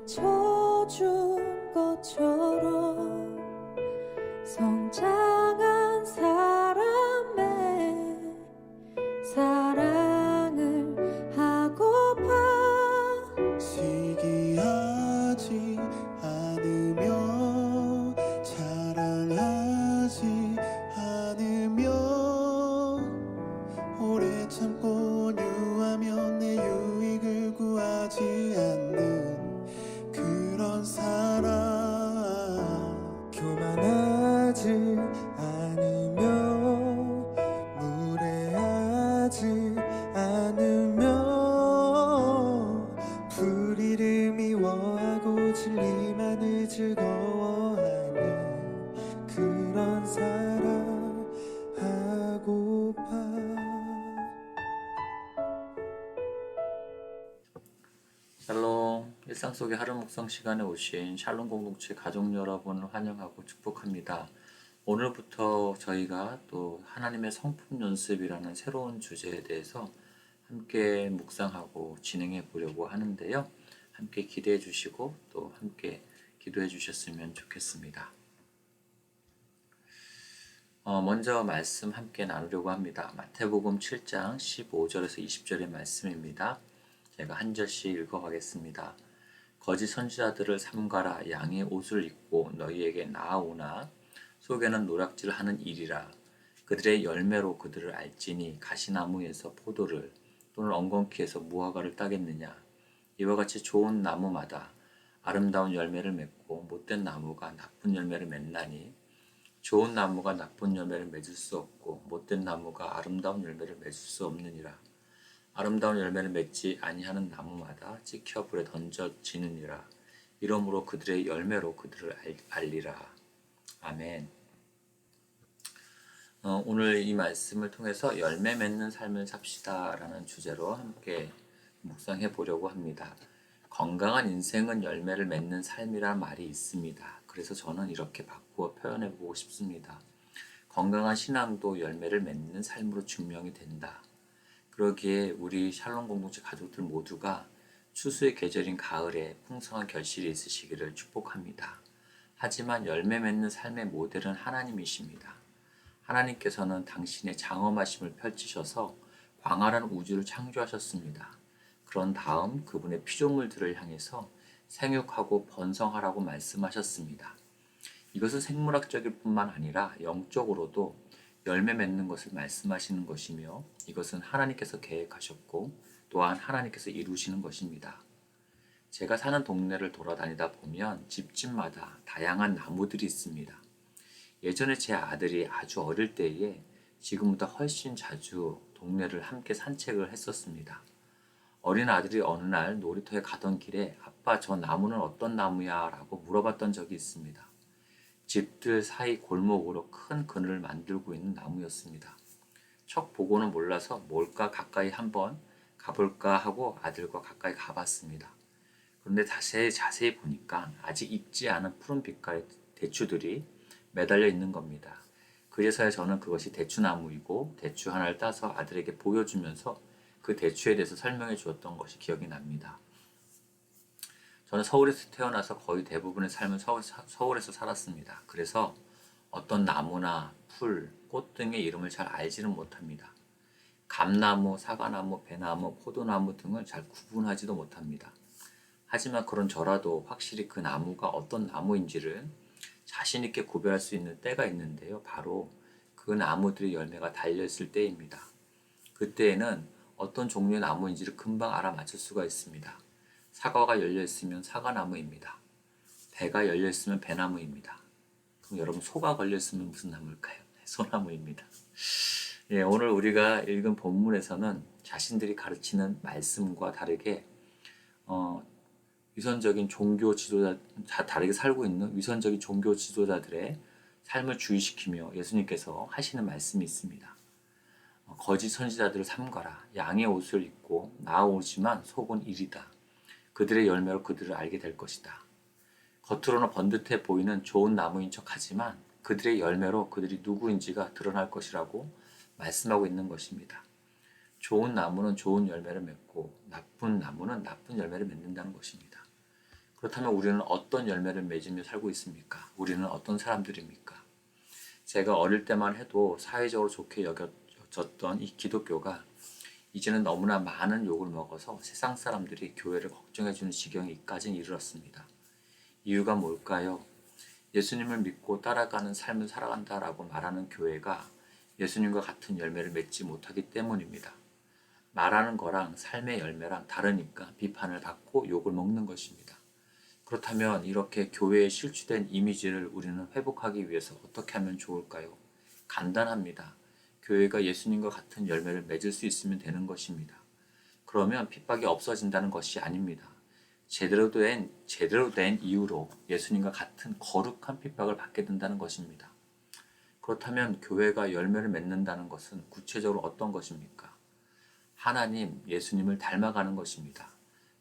비춰준 것처럼 성장한 사람의 사랑을 하고파. 시기하지 않으며 자랑하지 않으며 오래 참고 유하며 내 유익을 구하지 않는 그런 사랑. 교만하지 않으며 무례하지 않으며 불의를 미워하고 진리만을 즐거워하는 그런 사랑 하고파. 샬롬, 일상 속의 하루 묵상 시간에 오신 샬롬 공동체 가족 여러분을 환영하고 축복합니다. 오늘부터 저희가 또 하나님의 성품 연습이라는 새로운 주제에 대해서 함께 묵상하고 진행해 보려고 하는데요. 함께 기대해 주시고 또 함께 기도해 주셨으면 좋겠습니다. 먼저 말씀 함께 나누려고 합니다. 마태복음 7장 15절에서 20절의 말씀입니다. 제가 한 절씩 읽어가겠습니다. 거짓 선지자들을 삼가라. 양의 옷을 입고 너희에게 나아오나 속에는 노략질하는 일이라. 그들의 열매로 그들을 알지니 가시나무에서 포도를 또는 엉겅퀴에서 무화과를 따겠느냐. 이와 같이 좋은 나무마다 아름다운 열매를 맺고 못된 나무가 나쁜 열매를 맺나니 좋은 나무가 나쁜 열매를 맺을 수 없고 못된 나무가 아름다운 열매를 맺을 수 없느니라. 아름다운 열매를 맺지 아니하는 나무마다 찍혀 불에 던져지느니라. 이러므로 그들의 열매로 그들을 알리라. 아멘. 오늘 이 말씀을 통해서 열매 맺는 삶을 삽시다라는 주제로 함께 묵상해 보려고 합니다. 건강한 인생은 열매를 맺는 삶이란 말이 있습니다. 그래서 저는 이렇게 바꾸어 표현해 보고 싶습니다. 건강한 신앙도 열매를 맺는 삶으로 증명이 된다. 그러기에 우리 샬롬 공동체 가족들 모두가 추수의 계절인 가을에 풍성한 결실이 있으시기를 축복합니다. 하지만 열매 맺는 삶의 모델은 하나님이십니다. 하나님께서는 당신의 장엄하심을 펼치셔서 광활한 우주를 창조하셨습니다. 그런 다음 그분의 피조물들을 향해서 생육하고 번성하라고 말씀하셨습니다. 이것은 생물학적일 뿐만 아니라 영적으로도 열매 맺는 것을 말씀하시는 것이며 이것은 하나님께서 계획하셨고 또한 하나님께서 이루시는 것입니다. 제가 사는 동네를 돌아다니다 보면 집집마다 다양한 나무들이 있습니다. 예전에 제 아들이 아주 어릴 때에 지금보다 훨씬 자주 동네를 함께 산책을 했었습니다. 어린 아들이 어느 날 놀이터에 가던 길에 아빠 저 나무는 어떤 나무야? 라고 물어봤던 적이 있습니다. 집들 사이 골목으로 큰 그늘을 만들고 있는 나무였습니다. 척 보고는 몰라서 뭘까 가까이 한번 가볼까 하고 아들과 가까이 가봤습니다. 그런데 자세히 보니까 아직 익지 않은 푸른 빛깔의 대추들이 매달려 있는 겁니다. 그제서야 저는 그것이 대추나무이고 대추 하나를 따서 아들에게 보여주면서 그 대추에 대해서 설명해 주었던 것이 기억이 납니다. 저는 서울에서 태어나서 거의 대부분의 삶을 서울에서 살았습니다. 그래서 어떤 나무나 풀, 꽃 등의 이름을 잘 알지는 못합니다. 감나무, 사과나무, 배나무, 포도나무 등을 잘 구분하지도 못합니다. 하지만 그런 저라도 확실히 그 나무가 어떤 나무인지를 자신 있게 구별할 수 있는 때가 있는데요. 바로 그 나무들의 열매가 달려있을 때입니다. 그때에는 어떤 종류의 나무인지를 금방 알아맞힐 수가 있습니다. 사과가 열려있으면 사과나무입니다. 배가 열려있으면 배나무입니다. 그럼 여러분 소가 걸려있으면 무슨 나무일까요? 소나무입니다. 예, 오늘 우리가 읽은 본문에서는 자신들이 가르치는 말씀과 다르게 위선적인 종교 지도자, 다르게 살고 있는 위선적인 종교 지도자들의 삶을 주의시키며 예수님께서 하시는 말씀이 있습니다. 거짓 선지자들을 삼가라. 양의 옷을 입고 나아오지만 속은 이리다. 그들의 열매로 그들을 알게 될 것이다. 겉으로는 번듯해 보이는 좋은 나무인 척하지만 그들의 열매로 그들이 누구인지가 드러날 것이라고 말씀하고 있는 것입니다. 좋은 나무는 좋은 열매를 맺고 나쁜 나무는 나쁜 열매를 맺는다는 것입니다. 그렇다면 우리는 어떤 열매를 맺으며 살고 있습니까? 우리는 어떤 사람들입니까? 제가 어릴 때만 해도 사회적으로 좋게 여겨졌던 이 기독교가 이제는 너무나 많은 욕을 먹어서 세상 사람들이 교회를 걱정해주는 지경에까지 이르렀습니다. 이유가 뭘까요? 예수님을 믿고 따라가는 삶을 살아간다라고 말하는 교회가 예수님과 같은 열매를 맺지 못하기 때문입니다. 말하는 거랑 삶의 열매랑 다르니까 비판을 받고 욕을 먹는 것입니다. 그렇다면 이렇게 교회에 실추된 이미지를 우리는 회복하기 위해서 어떻게 하면 좋을까요? 간단합니다. 교회가 예수님과 같은 열매를 맺을 수 있으면 되는 것입니다. 그러면 핍박이 없어진다는 것이 아닙니다. 제대로 된 이유로 예수님과 같은 거룩한 핍박을 받게 된다는 것입니다. 그렇다면 교회가 열매를 맺는다는 것은 구체적으로 어떤 것입니까? 하나님, 예수님을 닮아가는 것입니다.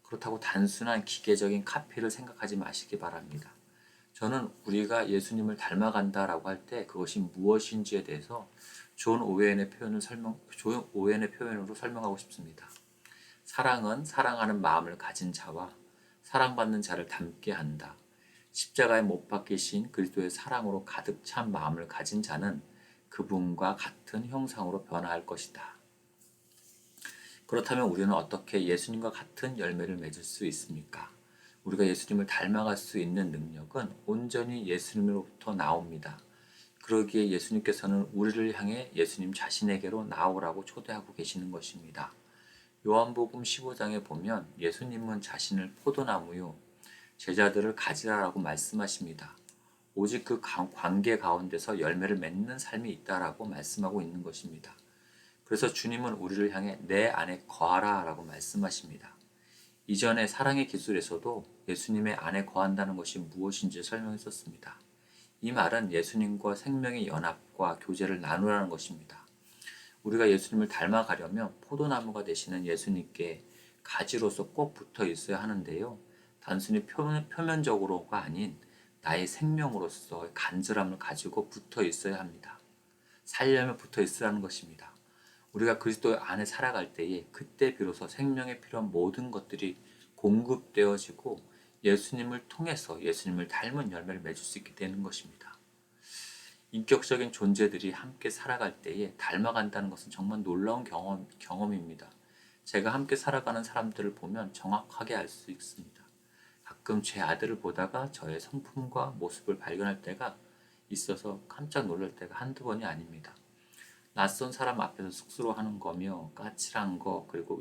그렇다고 단순한 기계적인 카피를 생각하지 마시기 바랍니다. 저는 우리가 예수님을 닮아간다라고 할 때 그것이 무엇인지에 대해서 존 오웬의 표현으로 설명하고 싶습니다. 사랑은 사랑하는 마음을 가진 자와 사랑받는 자를 닮게 한다. 십자가에 못 박히신 그리스도의 사랑으로 가득 찬 마음을 가진 자는 그분과 같은 형상으로 변화할 것이다. 그렇다면 우리는 어떻게 예수님과 같은 열매를 맺을 수 있습니까? 우리가 예수님을 닮아갈 수 있는 능력은 온전히 예수님으로부터 나옵니다. 그러기에 예수님께서는 우리를 향해 예수님 자신에게로 나오라고 초대하고 계시는 것입니다. 요한복음 15장에 보면 예수님은 자신을 포도나무요 제자들을 가지라라고 말씀하십니다. 오직 그 관계 가운데서 열매를 맺는 삶이 있다라고 말씀하고 있는 것입니다. 그래서 주님은 우리를 향해 내 안에 거하라 라고 말씀하십니다. 이전에 사랑의 기술에서도 예수님의 안에 거한다는 것이 무엇인지 설명했었습니다. 이 말은 예수님과 생명의 연합과 교제를 나누라는 것입니다. 우리가 예수님을 닮아가려면 포도나무가 되시는 예수님께 가지로서 꼭 붙어 있어야 하는데요. 단순히 표면적으로가 아닌 나의 생명으로서 간절함을 가지고 붙어 있어야 합니다. 살려면 붙어 있으라는 것입니다. 우리가 그리스도 안에 살아갈 때에 그때 비로소 생명에 필요한 모든 것들이 공급되어지고 예수님을 통해서 예수님을 닮은 열매를 맺을 수 있게 되는 것입니다. 인격적인 존재들이 함께 살아갈 때에 닮아간다는 것은 정말 놀라운 경험입니다. 제가 함께 살아가는 사람들을 보면 정확하게 알 수 있습니다. 가끔 제 아들을 보다가 저의 성품과 모습을 발견할 때가 있어서 깜짝 놀랄 때가 한두 번이 아닙니다. 낯선 사람 앞에서 쑥스러워하는 거며 까칠한 거 그리고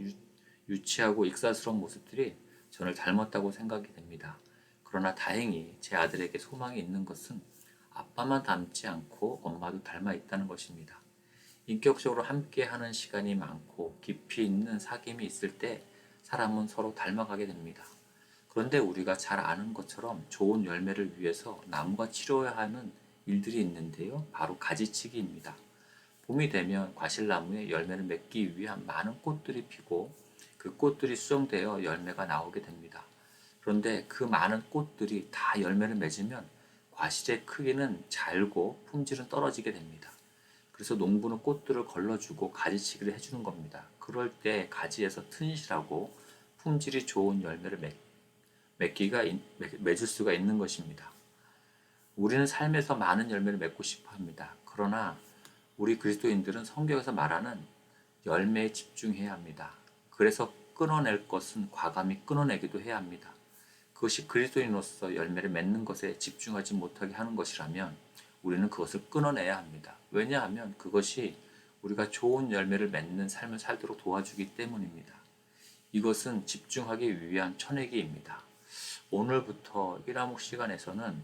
유치하고 익살스러운 모습들이 저를 닮았다고 생각이 됩니다. 그러나 다행히 제 아들에게 소망이 있는 것은 아빠만 닮지 않고 엄마도 닮아 있다는 것입니다. 인격적으로 함께하는 시간이 많고 깊이 있는 사귐이 있을 때 사람은 서로 닮아가게 됩니다. 그런데 우리가 잘 아는 것처럼 좋은 열매를 위해서 나무가 치러야 하는 일들이 있는데요. 바로 가지치기입니다. 봄이 되면 과실나무에 열매를 맺기 위한 많은 꽃들이 피고 그 꽃들이 수정되어 열매가 나오게 됩니다. 그런데 그 많은 꽃들이 다 열매를 맺으면 과실의 크기는 잘고 품질은 떨어지게 됩니다. 그래서 농부는 꽃들을 걸러주고 가지치기를 해주는 겁니다. 그럴 때 가지에서 튼실하고 품질이 좋은 열매를 맺을 수가 있는 것입니다. 우리는 삶에서 많은 열매를 맺고 싶어 합니다. 그러나 우리 그리스도인들은 성경에서 말하는 열매에 집중해야 합니다. 그래서 끊어낼 것은 과감히 끊어내기도 해야 합니다. 그것이 그리스도인으로서 열매를 맺는 것에 집중하지 못하게 하는 것이라면 우리는 그것을 끊어내야 합니다. 왜냐하면 그것이 우리가 좋은 열매를 맺는 삶을 살도록 도와주기 때문입니다. 이것은 집중하기 위한 천혜기입니다. 오늘부터 1화목 시간에서는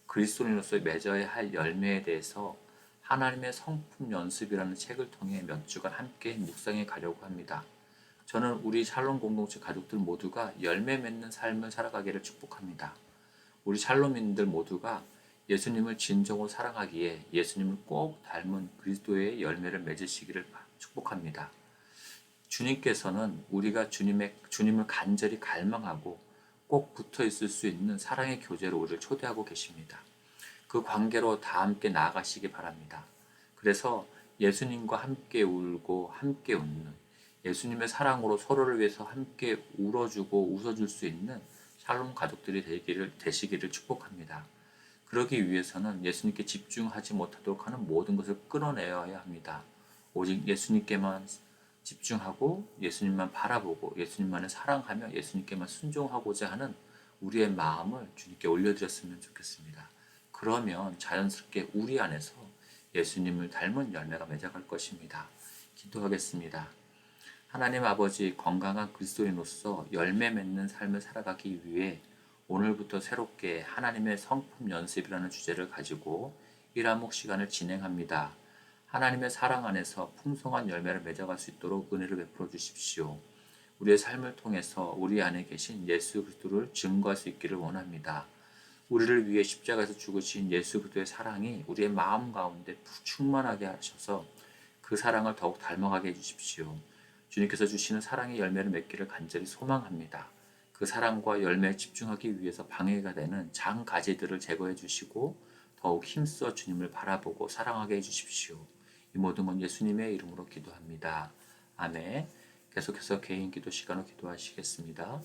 그리스도인으로서 맺어야 할 열매에 대해서 하나님의 성품 연습이라는 책을 통해 몇 주간 함께 묵상해 가려고 합니다. 저는 우리 샬롬 공동체 가족들 모두가 열매 맺는 삶을 살아가기를 축복합니다. 우리 샬롬인들 모두가 예수님을 진정으로 사랑하기에 예수님을 꼭 닮은 그리스도의 열매를 맺으시기를 축복합니다. 주님께서는 우리가 주님을 간절히 갈망하고 꼭 붙어 있을 수 있는 사랑의 교제로 우리를 초대하고 계십니다. 그 관계로 다 함께 나아가시기 바랍니다. 그래서 예수님과 함께 울고 함께 웃는 예수님의 사랑으로 서로를 위해서 함께 울어주고 웃어줄 수 있는 샬롬 가족들이 되시기를 축복합니다. 그러기 위해서는 예수님께 집중하지 못하도록 하는 모든 것을 끊어내어야 합니다. 오직 예수님께만 집중하고 예수님만 바라보고 예수님만을 사랑하며 예수님께만 순종하고자 하는 우리의 마음을 주님께 올려드렸으면 좋겠습니다. 그러면 자연스럽게 우리 안에서 예수님을 닮은 열매가 맺어갈 것입니다. 기도하겠습니다. 하나님 아버지, 건강한 그리스도인으로서 열매 맺는 삶을 살아가기 위해 오늘부터 새롭게 하나님의 성품 연습이라는 주제를 가지고 1화목 시간을 진행합니다. 하나님의 사랑 안에서 풍성한 열매를 맺어갈 수 있도록 은혜를 베풀어 주십시오. 우리의 삶을 통해서 우리 안에 계신 예수 그리스도를 증거할 수 있기를 원합니다. 우리를 위해 십자가에서 죽으신 예수 그리스도의 사랑이 우리의 마음 가운데 충만하게 하셔서 그 사랑을 더욱 닮아가게 해주십시오. 주님께서 주시는 사랑의 열매를 맺기를 간절히 소망합니다. 그 사랑과 열매에 집중하기 위해서 방해가 되는 장가지들을 제거해 주시고 더욱 힘써 주님을 바라보고 사랑하게 해주십시오. 이 모든 건 예수님의 이름으로 기도합니다. 아멘. 계속해서 개인 기도 시간으로 기도하시겠습니다.